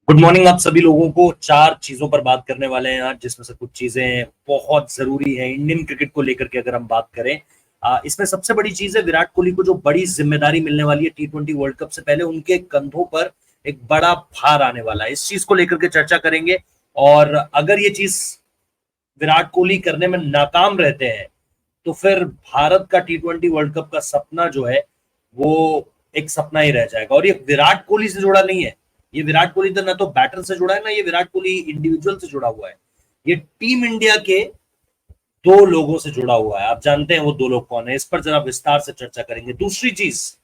Good morning आप सभी लोगों को। चार चीजों पर बात करने वाले हैं आज, जिसमें से कुछ चीजें बहुत जरूरी है इंडियन क्रिकेट को लेकर के। अगर हम बात करें, इसमें सबसे बड़ी चीज है विराट कोहली को जो बड़ी जिम्मेदारी मिलने वाली है T20 वर्ल्ड कप से पहले। उनके कंधों पर एक बड़ा भार आने वाला है, इस चीज को लेकर के चर्चा करेंगे। और अगर ये चीज विराट कोहली करने में नाकाम रहते हैं तो फिर भारत का T20 वर्ल्ड कप का सपना जो है वो एक सपना ही रह जाएगा। और ये विराट कोहली से जुड़ा नहीं है, ये विराट कोहली तो ना तो बैटर से जुड़ा है, ना ये विराट कोहली इंडिविजुअल से जुड़ा हुआ है। ये टीम इंडिया के दो लोगों से जुड़ा हुआ है। आप जानते हैं वो दो लोग कौन है, इस पर जरा विस्तार से चर्चा करेंगे। दूसरी चीज,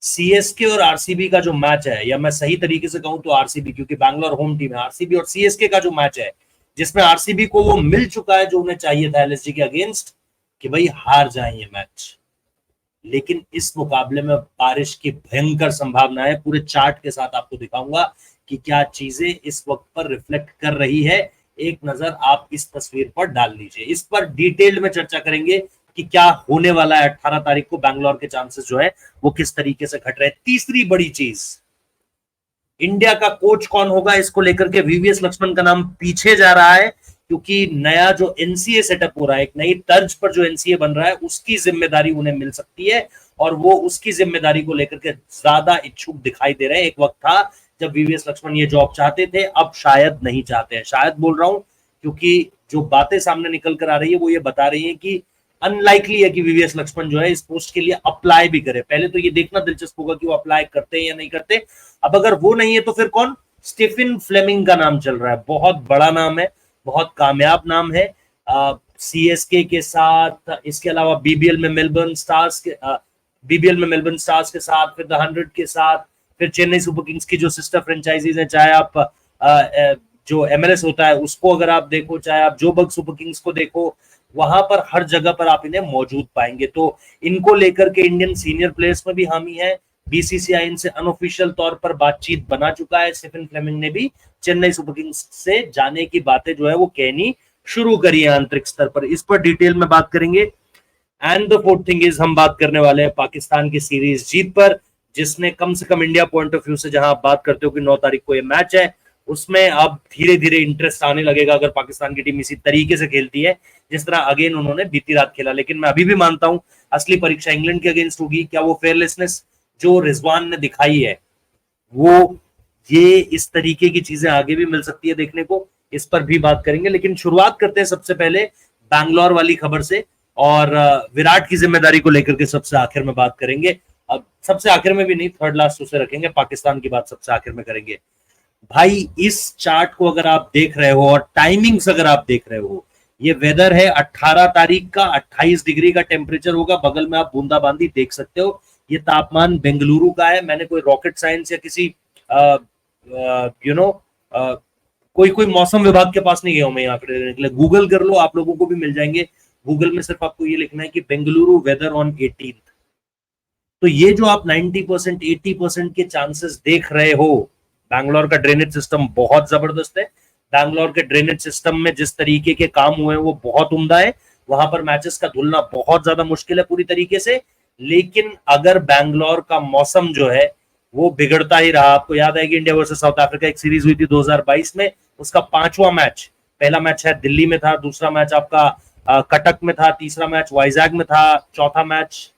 सीएसके और आरसीबी का जो मैच है, या मैं सही तरीके से कहूं तो आरसीबी, क्योंकि बैंगलोर होम टीम है। आरसीबी और सीएसके का जो मैच है, जिसमें आरसीबी को वो मिल चुका है जो उन्हें चाहिए था एलएसजी के अगेंस्ट, कि भाई हार जाए ये मैच। लेकिन इस मुकाबले में बारिश की भयंकर संभावना है। पूरे चार्ट के साथ आपको दिखाऊंगा कि क्या चीजें इस वक्त पर रिफ्लेक्ट कर रही है। एक नजर आप इस तस्वीर पर डाल लीजिए, इस पर डिटेल्ड में चर्चा करेंगे कि क्या होने वाला है। 18 तारीख को बैंगलोर के चांसेस जो है वो किस तरीके से घट रहे हैं। तीसरी बड़ी चीज, इंडिया का कोच कौन होगा, इसको लेकर के वीवीएस लक्ष्मण का नाम पीछे जा रहा है, क्योंकि नया जो एनसीए सेटअप हो रहा है, एक नई तर्ज पर जो एनसीए बन रहा है, उसकी जिम्मेदारी उन्हें मिल सकती है। और वो उसकी जिम्मेदारी को लेकर के ज्यादा इच्छुक दिखाई दे रहे हैं। एक वक्त था जब वीवीएस लक्ष्मण ये जॉब चाहते थे, अब शायद नहीं चाहते हैं। शायद बोल रहा हूं क्योंकि जो बातें सामने निकल कर आ रही है वो ये बता रही है कि अनलाइकली है कि वीवीएस लक्ष्मण जो है इस पोस्ट के लिए अप्लाई भी करे। पहले तो ये देखना दिलचस्प होगा कि वो अप्लाई करते हैं या नहीं करते। अब अगर वो नहीं है तो फिर कौन? स्टीफन फ्लेमिंग का नाम चल रहा है। बहुत बड़ा नाम है, बहुत कामयाब नाम है। सीएसके के साथ, इसके अलावा बीबीएल में मेलबर्न स्टार्स के साथ, फिर द 100 के साथ, फिर चेन्नई सुपर किंग्स की जो सिस्टर फ्रेंचाइजीज है, चाहे आप जो एमएलएस होता है उसको अगर आप देखो, चाहे आप जोबर्ग सुपर किंग्स को देखो, वहां पर हर जगह पर आप इन्हें मौजूद पाएंगे। तो इनको लेकर के इंडियन सीनियर प्लेयर्स में भी हामी है। बीसीसीआई इनसे अनऑफिशियल तौर पर बातचीत बना चुका है। स्टीफन फ्लेमिंग ने भी चेन्नई सुपर किंग्स से जाने की बातें जो है वो कहनी शुरू करी है आंतरिक स्तर पर। इस पर डिटेल में बात करेंगे। And the fourth thing is, हम बात करने वाले हैं पाकिस्तान की सीरीज जीत पर, जिसने कम से come India point of view से, जहां आप बात करते हो कि 9 तारीख को ये मैच है, उसमें अब धीरे धीरे इंटरेस्ट आने लगेगा अगर पाकिस्तान की टीम इसी तरीके से खेलती है जिस तरह अगेन उन्होंने बीती रात खेला। लेकिन मैं अभी भी मानता हूं असली परीक्षा इंग्लैंड के अगेंस्ट होगी। क्या वो फेयरलेसनेस जो रिजवान ने दिखाई है, वो ये इस तरीके की चीजें आगे भी मिल सकती है देखने को, इस पर भी बात करेंगे। लेकिन शुरुआत करते हैं सबसे पहले बैंगलोर वाली खबर से, और विराट की जिम्मेदारी को लेकर के सबसे आखिर में बात करेंगे। अब सबसे आखिर में भी नहीं, थर्ड लास्ट उसे रखेंगे, पाकिस्तान की बात सबसे आखिर में करेंगे। भाई इस चार्ट को अगर आप देख रहे हो और टाइमिंग्स अगर आप देख रहे हो, ये वेदर है 18 तारीख का, 28 डिग्री का टेम्परेचर होगा। बगल में आप बूंदाबांदी देख सकते हो। ये तापमान बेंगलुरु का है। मैंने कोई रॉकेट साइंस या किसी यू नो कोई कोई मौसम विभाग के पास नहीं गया हूं मैं यहाँ आंकड़े लेने के लिए। गूगल कर लो, आप लोगों को भी मिल जाएंगे। गूगल में सिर्फ आपको ये लिखना है कि बेंगलुरु वेदर ऑन 18। तो ये जो आप 90% 80% के चांसेस देख रहे हो, बैंगलोर का ड्रेनेज सिस्टम बहुत जबरदस्त है। बैंगलोर के ड्रेनेज सिस्टम में जिस तरीके के काम हुए हैं वो बहुत उम्दा है। वहां पर मैचेस का धुलना बहुत ज्यादा मुश्किल है पूरी तरीके से। लेकिन अगर बैंगलोर का मौसम जो है वो बिगड़ता ही रहा, आपको याद है कि इंडिया वर्सेस साउथ अफ्रीका एक सीरीज हुई थी 2022 में, उसका 5वां मैच, पहला मैच है दिल्ली में था, दूसरा मैच आपका कटक में था, तीसरा मैच वाइजैग में था, चौथा मैच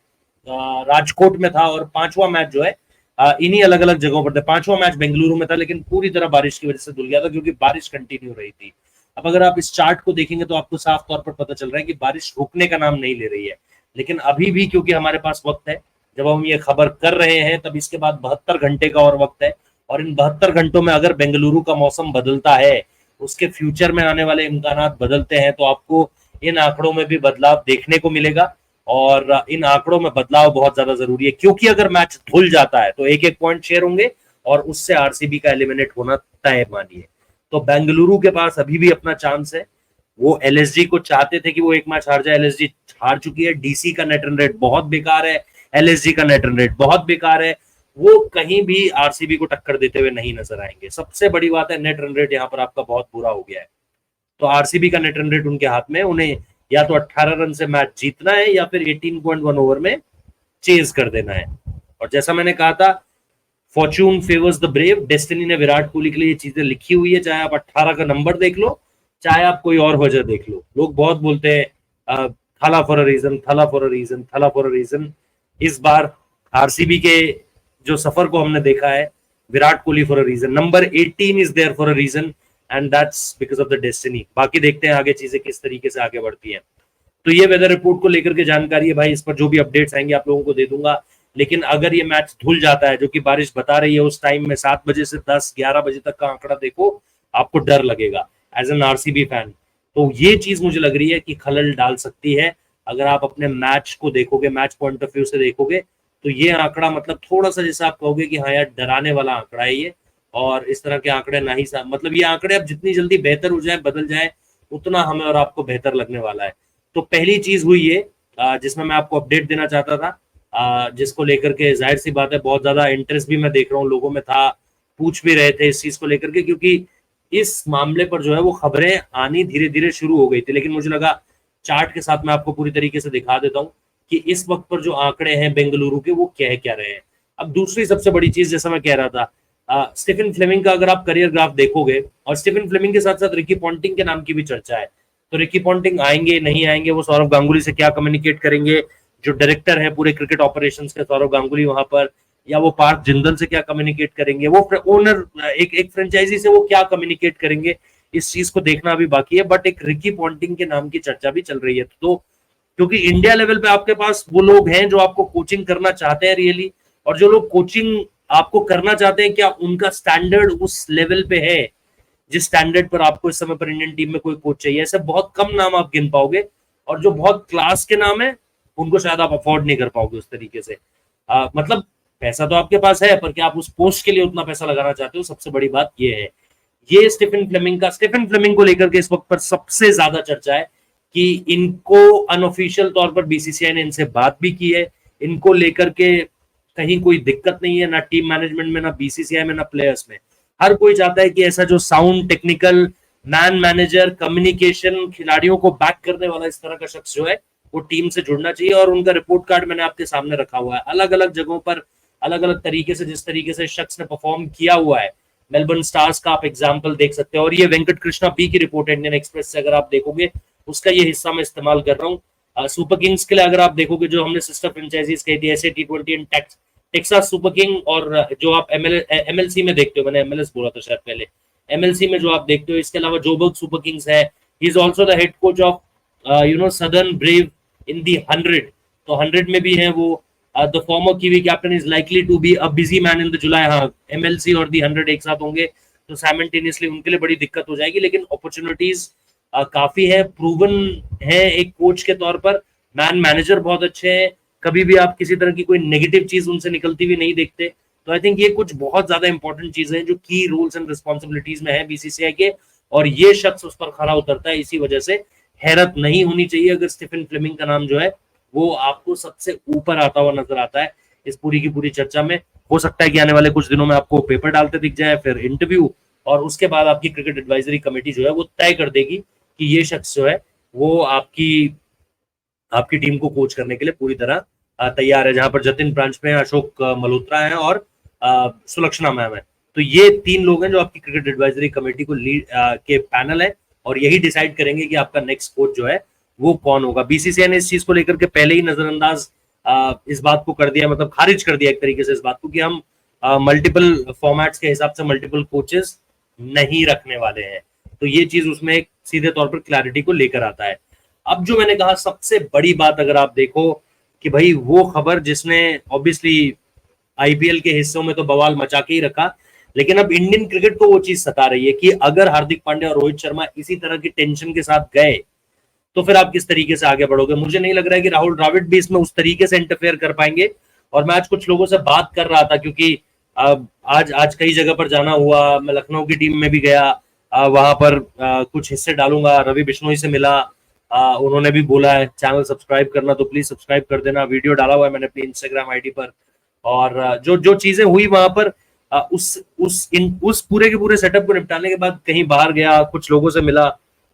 राजकोट में था, और 5वां मैच जो है इन्हीं अलग अलग जगहों पर था। 5वां मैच बेंगलुरु में था, लेकिन पूरी तरह बारिश की वजह से धुल गया था, क्योंकि बारिश कंटिन्यू रही थी। अब अगर आप इस चार्ट को देखेंगे तो आपको साफ तौर पर पता चल रहा है कि बारिश रुकने का नाम नहीं ले रही है। लेकिन अभी भी क्योंकि हमारे पास वक्त है, जब हम ये खबर कर रहे हैं तब इसके बाद 72 घंटे का और वक्त है, और इन 72 घंटों में अगर बेंगलुरु का मौसम बदलता है, उसके फ्यूचर में आने वाले इम्कान बदलते हैं, तो आपको इन आंकड़ों में भी बदलाव देखने को मिलेगा। और इन आंकड़ों में बदलाव बहुत ज्यादा जरूरी है, क्योंकि अगर मैच धुल जाता है तो एक एक पॉइंट शेयर होंगे और उससे आरसीबी का एलिमिनेट होना तय मानिए। तो बेंगलुरु के पास अभी भी अपना चांस है। वो एलएसजी को चाहते थे कि वो एक मैच हार जाए, एलएसजी हार चुकी है। डीसी का नेट रन रेट बहुत बेकार है, एलएसजी का नेट रन रेट बहुत बेकार है। वो कहीं भी आरसीबी को टक्कर देते हुए नहीं नजर आएंगे। सबसे बड़ी बात है, नेट रन रेट यहाँ पर आपका बहुत बुरा हो गया है। तो आरसीबी का नेट रन रेट उनके हाथ में, उन्हें या तो 18 रन से मैच जीतना है या फिर 18.1 ओवर में चेज कर देना है। और जैसा मैंने कहा था, Fortune favours the brave, destiny ने विराट कोहली के लिए ये चीजें लिखी हुई है, चाहे आप 18 का नंबर देख लो, चाहे आप कोई और वजह देख लो। लोग बहुत बोलते हैं थला फॉर अ रीजन, थला फॉर अ रीजन, थला फॉर अ रीजन। इस बार आरसीबी के जो सफर को हमने देखा है, Virat Kohli for a reason, number 18 is there for a reason, and that's because of the destiny. बाकी देखते हैं आगे चीजें किस तरीके से आगे बढ़ती हैं। तो ये वेदर रिपोर्ट को लेकर के जानकारी है भाई, इस पर जो भी अपडेट्स आएंगे आप लोगों को दे दूंगा। लेकिन अगर ये मैच धुल जाता है, जो कि बारिश बता रही है, उस टाइम में 7 बजे से 10-11 बजे तक का आंकड़ा देखो, आपको डर लगेगा एज एन आरसीबी फैन। तो ये चीज मुझे लग रही है कि खलल डाल सकती है। अगर आप अपने मैच को देखोगे, मैच पॉइंट ऑफ व्यू से देखोगे, तो ये आंकड़ा मतलब थोड़ा सा जैसा आप कहोगे कि हाँ यार डराने वाला आंकड़ा है ये। और इस तरह के आंकड़े ना ही मतलब ये आंकड़े अब जितनी जल्दी बेहतर हो जाए, बदल जाए, उतना हमें और आपको बेहतर लगने वाला है। तो पहली चीज हुई ये जिसमें मैं आपको अपडेट देना चाहता था, जिसको लेकर के जाहिर सी बात है बहुत ज्यादा इंटरेस्ट भी मैं देख रहा हूँ लोगों में था, पूछ भी रहे थे इस चीज को लेकर के, क्योंकि इस मामले पर जो है वो खबरें आनी धीरे धीरे शुरू हो गई थी। लेकिन मुझे लगा चार्ट के साथ मैं आपको पूरी तरीके से दिखा देता हूँ कि इस वक्त पर जो आंकड़े हैं बेंगलुरु के, वो कह क्या रहे हैं। अब दूसरी सबसे बड़ी चीज, जैसा मैं कह रहा था, स्टीफन फ्लेमिंग का अगर आप करियर ग्राफ देखोगे, और स्टीफन फ्लेमिंग के साथ साथ रिकी पॉन्टिंग के नाम की भी चर्चा है। तो रिकी पॉन्टिंग आएंगे नहीं आएंगे, वो सौरव गांगुली से क्या कम्युनिकेट करेंगे, जो डायरेक्टर है पूरे क्रिकेट ऑपरेशंस के सौरव गांगुली वहां पर, या वो पार्थ जिंदल से क्या कम्युनिकेट करेंगे, वो ओनर एक फ्रेंचाइजी से वो क्या कम्युनिकेट करेंगे, इस चीज को देखना अभी बाकी है। बट एक रिकी पॉन्टिंग के नाम की चर्चा भी चल रही है। तो क्योंकि इंडिया लेवल पे आपके पास वो लोग हैं जो आपको कोचिंग करना चाहते हैं रियली, और जो लोग कोचिंग आपको करना चाहते हैं, क्या उनका स्टैंडर्ड उस लेवल पे है जिस स्टैंडर्ड पर आपको इस समय पर इंडियन टीम में कोई कोच चाहिए? ऐसे बहुत कम नाम आप गिन पाओगे, और जो बहुत क्लास के नाम है उनको शायद आप अफोर्ड नहीं कर पाओगे उस तरीके से। मतलब पैसा तो आपके पास है, पर क्या आप उस पोस्ट के लिए उतना पैसा लगाना चाहते हो? सबसे बड़ी बात ये है। ये स्टीफन फ्लेमिंग को लेकर के इस वक्त पर सबसे ज्यादा चर्चा है कि इनको अनऑफिशियल तौर पर बीसीसीआई ने इनसे बात भी की है, इनको लेकर के कहीं कोई दिक्कत नहीं है, ना टीम मैनेजमेंट में, ना बीसीसीआई में, ना प्लेयर्स में। हर कोई चाहता है कि ऐसा जो sound technical man manager communication खिलाड़ियों को बैक करने वाला इस तरह का शख्स जो है वो टीम से जुड़ना चाहिए। और उनका रिपोर्ट कार्ड मैंने आपके सामने रखा हुआ है, अलग अलग जगहों पर अलग अलग तरीके से, जिस तरीके से शख्स ने परफॉर्म किया हुआ है। मेलबर्न स्टार्स का आप एग्जाम्पल देख सकते हैं, और ये वेंकट कृष्णा पी की रिपोर्ट है इंडियन एक्सप्रेस से, अगर आप देखोगे उसका ये हिस्सा मैं इस्तेमाल कर रहा हूँ। सुपर किंग्स के लिए अगर आप देखोगे, जो हमने सिस्टर फ्रेंचाइजीज कही थी, ऐसे T20 and Texas super king, और जो आप एमएलसी में देखते हो, मैंने एमएलएस बोला था शायद पहले, एमएलसी में जो आप देखते हो, इसके अलावा जोबर्ग सुपर किंग्स है, he is also the head coach of Southern Brave in the 100। तो 100 में भी है वो। The former Kiwi captain is likely to be a busy man in the July. हाँ, एमएलसी और दी 100 एक साथ होंगे तो साइमल्टेनियसली उनके लिए बड़ी दिक्कत हो जाएगी, लेकिन अपॉर्चुनिटीज काफी है, प्रूवन है एक कोच के तौर पर, मैन मैनेजर बहुत अच्छे हैं, कभी भी आप किसी तरह की कोई नेगेटिव चीज उनसे निकलती हुई नहीं देखते। तो आई थिंक ये कुछ बहुत ज्यादा इंपॉर्टेंट चीजें हैं जो की रूल्स एंड रिस्पॉन्सिबिलिटीज में है बीसीसीआई के, और ये शख्स उस पर खरा उतरता है। इसी वजह से हैरत नहीं होनी चाहिए अगर स्टीफन फ्लेमिंग का नाम जो है वो आपको सबसे ऊपर आता हुआ नजर आता है इस पूरी की पूरी चर्चा में। हो सकता है कि आने वाले कुछ दिनों में आपको पेपर डालते दिख जाए, फिर इंटरव्यू, और उसके बाद आपकी क्रिकेट एडवाइजरी कमेटी जो है वो तय कर देगी कि ये शख्स जो है वो आपकी टीम को कोच करने के लिए पूरी तरह तैयार है। जहां पर जतिन ब्रांच में अशोक मल्होत्रा है और सुलक्षणा मैम है। तो ये 3 लोग हैं जो आपकी क्रिकेट एडवाइजरी कमेटी को लीड के पैनल है, और यही डिसाइड करेंगे कि आपका नेक्स्ट कोच जो है वो कौन होगा। बीसीसीआई ने इस चीज को लेकर के पहले ही नजरअंदाज इस बात को कर दिया, मतलब खारिज कर दिया एक तरीके से इस बात को, कि हम मल्टीपल फॉर्मेट्स के हिसाब से मल्टीपल कोचेस नहीं रखने वाले हैं। तो ये चीज उसमें एक सीधे तौर पर क्लैरिटी को लेकर आता है। अब जो मैंने कहा सबसे बड़ी बात, अगर आप देखो कि भाई वो खबर जिसने ऑब्वियसली आईपीएल के हिस्सों में तो बवाल मचा के ही रखा, लेकिन अब इंडियन क्रिकेट को वो चीज सता रही है कि अगर हार्दिक पांड्या और रोहित शर्मा इसी तरह की टेंशन के साथ गए तो फिर आप किस तरीके से आगे बढ़ोगे। मुझे नहीं लग रहा है कि राहुल द्रविड़ भी इसमें उस तरीके से इंटरफेयर कर पाएंगे। और मैं आज कुछ लोगों से बात कर रहा था, क्योंकि आज कई जगह पर जाना हुआ, मैं लखनऊ की टीम में भी गया, वहां पर कुछ हिस्से डालूंगा, रवि बिश्नोई से मिला, उन्होंने भी बोला है चैनल सब्सक्राइब करना, तो प्लीज सब्सक्राइब कर देना, वीडियो डाला हुआ है मैंने अपनी इंस्टाग्राम आईडी पर। और जो जो चीजें हुई वहां पर, उस पूरे के पूरे सेटअप को निपटाने के बाद कहीं बाहर गया, कुछ लोगों से मिला,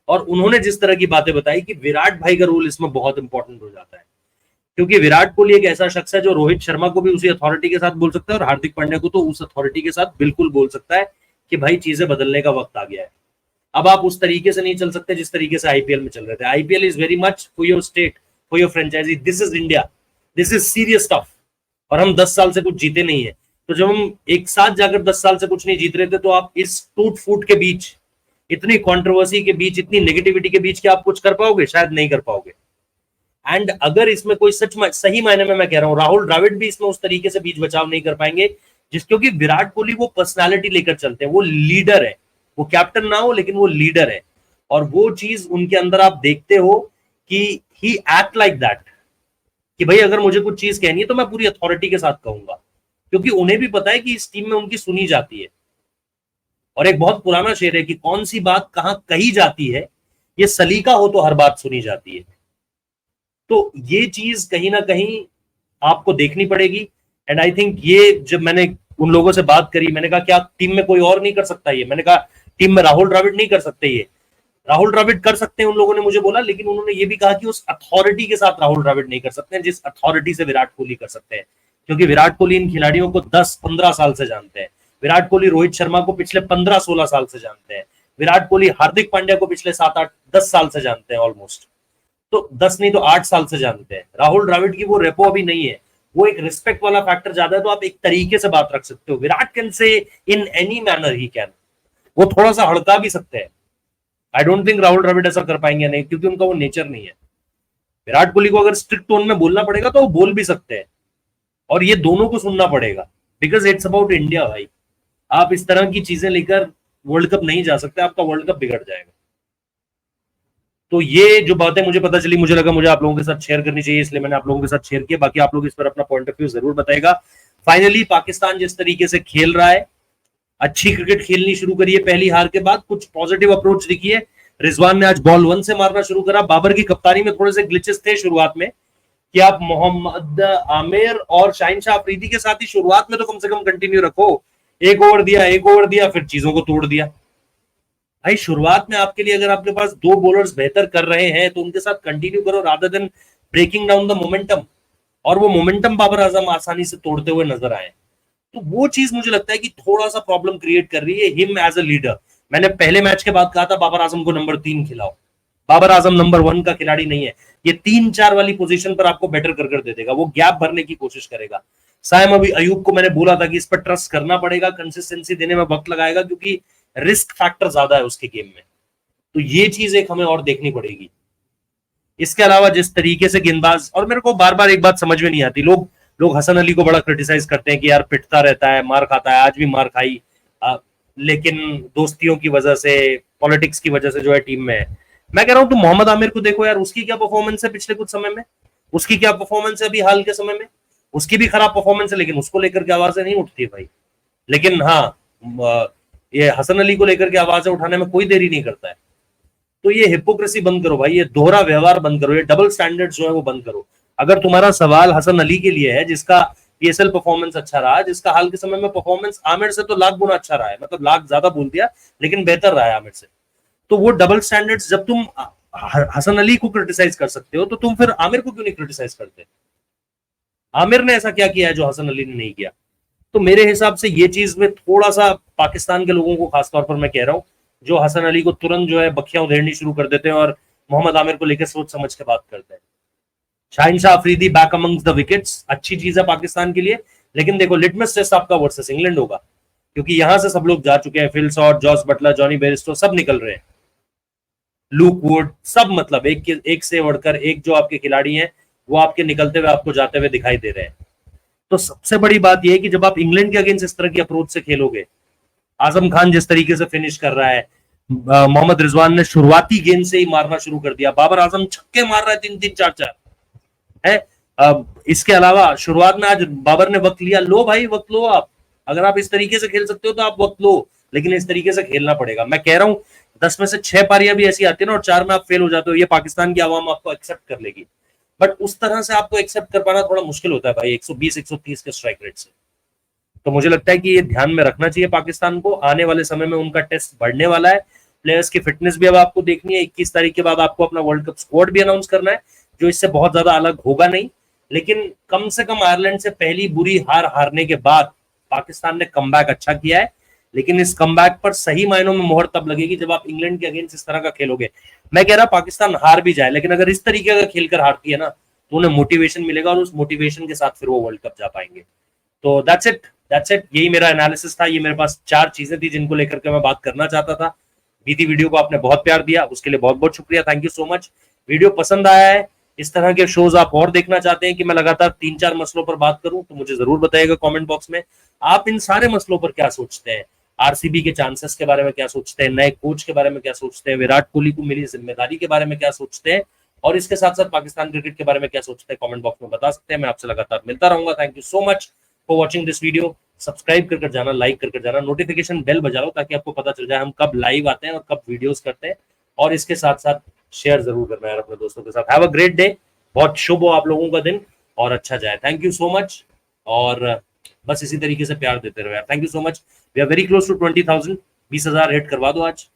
और उन्होंने जिस तरह की बातें बताई कि विराट भाई का रोल इसमें बहुत इंपॉर्टेंट हो जाता है। क्योंकि विराट कोहली एक ऐसा शख्स है जो रोहित शर्मा को भी उसी अथॉरिटी के साथ बोल सकता है और हार्दिक पांड्या को तो उस अथॉरिटी के साथ बिल्कुल बोल सकता है कि भाई चीजें बदलने का वक्त आ गया है। अब आप उस तरीके से नहीं चल सकते जिस तरीके से आईपीएल में चल रहे थे। IPL is very much for your state, for your franchise, this is India, this is serious stuff. और हम 10 साल से कुछ जीते नहीं है, तो जब हम एक साथ जाकर 10 साल से कुछ नहीं जीत रहे थे, तो आप इस टूट फूट के बीच, इतनी कंट्रोवर्सी के बीच, इतनी नेगेटिविटी के बीच क्या आप कुछ कर पाओगे? शायद नहीं कर पाओगे। एंड अगर इसमें कोई सही मायने में मैं कह रहा हूं, राहुल द्रविड़ भी इसमें उस तरीके से बीच बचाव नहीं कर पाएंगे क्योंकि विराट कोहली वो पर्सनालिटी लेकर चलते हैं, वो लीडर है, वो कैप्टन ना हो लेकिन वो लीडर है। और वो चीज उनके अंदर आप देखते हो कि ही एक्ट लाइक दैट, कि भाई अगर मुझे कुछ चीज कहनी है तो मैं पूरी अथॉरिटी के साथ कहूंगा, क्योंकि उन्हें भी पता है कि इस टीम में उनकी सुनी जाती है। और एक बहुत पुराना शेर है कि कौन सी बात कहां कही जाती है, ये सलीका हो तो हर बात सुनी जाती है। तो ये चीज कहीं ना कहीं आपको देखनी पड़ेगी। एंड आई थिंक ये जब मैंने उन लोगों से बात करी, मैंने कहा क्या टीम में कोई और नहीं कर सकता ये? मैंने कहा टीम में राहुल द्रविड़ नहीं कर सकते ये? राहुल द्रविड़ कर सकते हैं उन लोगों ने मुझे बोला, लेकिन उन्होंने ये भी कहा कि उस अथॉरिटी के साथ राहुल द्रविड़ नहीं कर सकते हैं जिस अथॉरिटी से विराट कोहली कर सकते हैं। क्योंकि विराट कोहली इन खिलाड़ियों को 10-15 साल से जानते हैं। विराट कोहली रोहित शर्मा को पिछले 15-16 साल से जानते हैं। विराट कोहली हार्दिक पांड्या को पिछले 7-8-10 साल से जानते हैं ऑलमोस्ट। तो 10 नहीं तो 8 साल से जानते हैं। राहुल द्रविड़ की वो रेपो अभी नहीं है, वो एक रिस्पेक्ट वाला फैक्टर ज्यादा है, तो आप एक तरीके से बात रख सकते हो। Virat can say in any manner he can, वो थोड़ा सा हड़का भी सकते हैं। I don't think Rahul Dravid ऐसा कर पाएंगे नहीं, क्योंकि उनका वो नेचर नहीं है। विराट कोहली को अगर स्ट्रिक्ट टोन में बोलना पड़ेगा तो वो बोल भी सकते हैं, और ये दोनों को सुनना पड़ेगा, बिकॉज इट्स अबाउट इंडिया भाई। आप इस तरह की चीजें लेकर वर्ल्ड कप नहीं जा सकते, आपका वर्ल्ड कप बिगड़ जाएगा। तो ये जो बातें मुझे पता चली, मुझे लगा मुझे आप लोगों के साथ शेयर करनी चाहिए, इसलिए मैंने आप लोगों के साथ शेयर किया। बाकी आप लोग इस पर अपना पॉइंट ऑफ व्यू जरूर बताएगा। फाइनली पाकिस्तान जिस तरीके से खेल रहा है, अच्छी क्रिकेट खेलनी शुरू करी है पहली हार के बाद, कुछ पॉजिटिव अप्रोच दिखी है। रिजवान ने आज बॉल 1 से मारना शुरू करा। बाबर की कप्तानी में थोड़े से ग्लिचेस थे शुरुआत में, कि आप मोहम्मद आमिर और शाहिन शाह अफरीदी के साथ ही शुरुआत में तो कम से कम कंटिन्यू रखो। एक ओवर दिया, फिर चीजों को तोड़ दिया। भाई शुरुआत में आपके लिए अगर आपके पास 2 बॉलर्स बेहतर कर रहे हैं तो उनके साथ कंटिन्यू करो, rather than breaking down the momentum. और वो मोमेंटम बाबर आजम आसानी से तोड़ते हुए नजर आए। तो वो चीज मुझे लगता है कि थोड़ा सा प्रॉब्लम क्रिएट कर रही है हिम एज अ लीडर। मैंने पहले मैच के बाद कहा था बाबर आजम को नंबर 3 खिलाओ। बाबर आजम नंबर 1 का खिलाड़ी नहीं है, ये 3-4 वाली पोजीशन पर आपको बेटर कर दे देगा, वो गैप भरने की कोशिश करेगा। साइम अयूब को मैंने बोला था कि इस पर ट्रस्ट करना पड़ेगा, कंसिस्टेंसी देने में वक्त लगाएगा, क्योंकि रिस्क फैक्टर ज्यादा है उसके गेम में। तो ये चीज एक हमें और देखनी पड़ेगी। इसके अलावा जिस तरीके से गेंदबाज, और मेरे को बार बार एक बात समझ में नहीं आती, लोग हसन अली को बड़ा क्रिटिसाइज करते हैं कि यार पिटता रहता है, मार खाता है, आज भी मार खाई, लेकिन दोस्तियों की वजह से, पॉलिटिक्स की वजह से जो है टीम में है। मैं कह रहा हूं तुम मोहम्मद आमिर को देखो यार, उसकी क्या परफॉर्मेंस है पिछले कुछ समय में, उसकी क्या परफॉर्मेंस है अभी हाल के समय में। उसकी भी खराब परफॉर्मेंस है, लेकिन उसको लेकर के आवाजें नहीं उठती भाई। लेकिन हाँ, ये हसन अली को लेकर के आवाजें उठाने में कोई देरी नहीं करता है। तो ये हिपोक्रेसी बंद करो भाई, ये दोहरा व्यवहार बंद करो, ये डबल स्टैंडर्ड जो है वो बंद करो। अगर तुम्हारा सवाल हसन अली के लिए है, जिसका पीएसएल परफॉर्मेंस अच्छा रहा, जिसका हाल के समय में परफॉर्मेंस आमिर से तो लाख गुना अच्छा रहा है, मतलब लाख ज्यादा बोल दिया, लेकिन बेहतर रहा है आमिर से, तो वो डबल स्टैंडर्ड्स, जब तुम हसन अली को क्रिटिसाइज कर सकते हो तो तुम फिर आमिर को क्यों नहीं क्रिटिसाइज करते? आमिर ने ऐसा क्या किया है जो हसन अली ने नहीं किया? तो मेरे हिसाब से ये चीज में थोड़ा सा पाकिस्तान के लोगों को खासतौर पर मैं कह रहा हूं, जो हसन अली को तुरंत जो है बखियां उधेड़नी शुरू कर देते हैं और मोहम्मद आमिर को लेकर सोच समझ के बात करते हैं। Shaheen Shah Afridi back amongst the wickets, अच्छी चीज है पाकिस्तान के लिए, लेकिन देखो लिटमस टेस्ट आपका वर्सेस इंग्लैंड होगा, क्योंकि यहां से सब लोग जा चुके हैं। Phil Salt, Jos Buttler, Jonny Bairstow सब निकल रहे हैं, लूक वुड, सब, मतलब एक से बढ़कर एक जो आपके खिलाड़ी हैं वो आपके निकलते हुए, आपको जाते हुए दिखाई दे रहे हैं। तो सबसे बड़ी बात यह है कि जब आप इंग्लैंड के अगेंस्ट इस तरह की अप्रोच से खेलोगे, आजम खान जिस तरीके से फिनिश कर रहा है, मोहम्मद रिजवान ने शुरुआती गेंद से ही मारना शुरू कर दिया, बाबर आजम छक्के मार रहा है 3-3, 4-4 है। इसके अलावा शुरुआत में आज बाबर ने वक्त लिया, लो भाई वक्त लो, आप अगर आप इस तरीके से खेल सकते हो तो आप वक्त लो, लेकिन इस तरीके से खेलना पड़ेगा। मैं कह रहा हूं 10 में से 6 पारियां भी ऐसी आती है ना, और 4 में आप फेल हो जाते हो, ये पाकिस्तान की आवाम आपको एक्सेप्ट कर लेगी, बट उस तरह से आपको एक्सेप्ट कर पाना थोड़ा मुश्किल होता है भाई 120-130 के स्ट्राइक रेट से। तो मुझे लगता है कि ये ध्यान में रखना चाहिए पाकिस्तान को। आने वाले समय में उनका टेस्ट बढ़ने वाला है, प्लेयर्स की फिटनेस भी अब आपको देखनी है। 21 तारीख के बाद आपको अपना वर्ल्ड कप स्क्वाड भी अनाउंस करना है, जो इससे बहुत ज्यादा अलग होगा नहीं, लेकिन कम से कम आयरलैंड से पहली बुरी हार हारने के बाद पाकिस्तान ने कमबैक अच्छा किया है, लेकिन इस कमबैक पर सही मायनों में मोहर तब लगेगी जब आप इंग्लैंड के अगेंस्ट इस तरह का खेलोगे। मैं कह रहा पाकिस्तान हार भी जाए, लेकिन अगर इस तरीके का खेलकर हारती है ना तो उन्हें मोटिवेशन मिलेगा और उस मोटिवेशन के साथ फिर वो वर्ल्ड कप जा पाएंगे। तो दैट्स इट, यही मेरा एनालिसिस था। ये मेरे पास 4 चीजें थी जिनको लेकर के मैं बात करना चाहता था। बीती वीडियो को आपने बहुत प्यार दिया, उसके लिए बहुत बहुत शुक्रिया, thank you so much. Video पसंद आया है, इस तरह के शोज आप और देखना चाहते हैं कि मैं लगातार 3-4 मसलों पर बात करूं, तो मुझे जरूर बताइएगा कमेंट बॉक्स में। आप इन सारे मसलों पर क्या सोचते हैं? आरसीबी के चांसेस के बारे में क्या सोचते हैं? नए कोच के बारे में क्या सोचते हैं? विराट कोहली को मिली जिम्मेदारी के बारे में क्या सोचते हैं? और इसके साथ साथ पाकिस्तान क्रिकेट के बारे में क्या सोचते हैं? कमेंट बॉक्स में बता सकते हैं। मैं आपसे लगातार मिलता रहूंगा। Thank you so much for watching this video. Subscribe कर जाना, लाइक कर जाना, नोटिफिकेशन बेल बजा लो ताकि आपको पता चल जाए हम कब लाइव आते हैं और कब वीडियोस करते हैं। और इसके साथ साथ शेयर जरूर करना है अपने दोस्तों के साथ। हैव अ ग्रेट डे, बहुत शुभ हो आप लोगों का दिन और अच्छा जाए। थैंक यू सो मच, और बस इसी तरीके से प्यार देते रहो यार। Thank you so much. We are very close to 20,000। 20,000 hit करवा दो आज।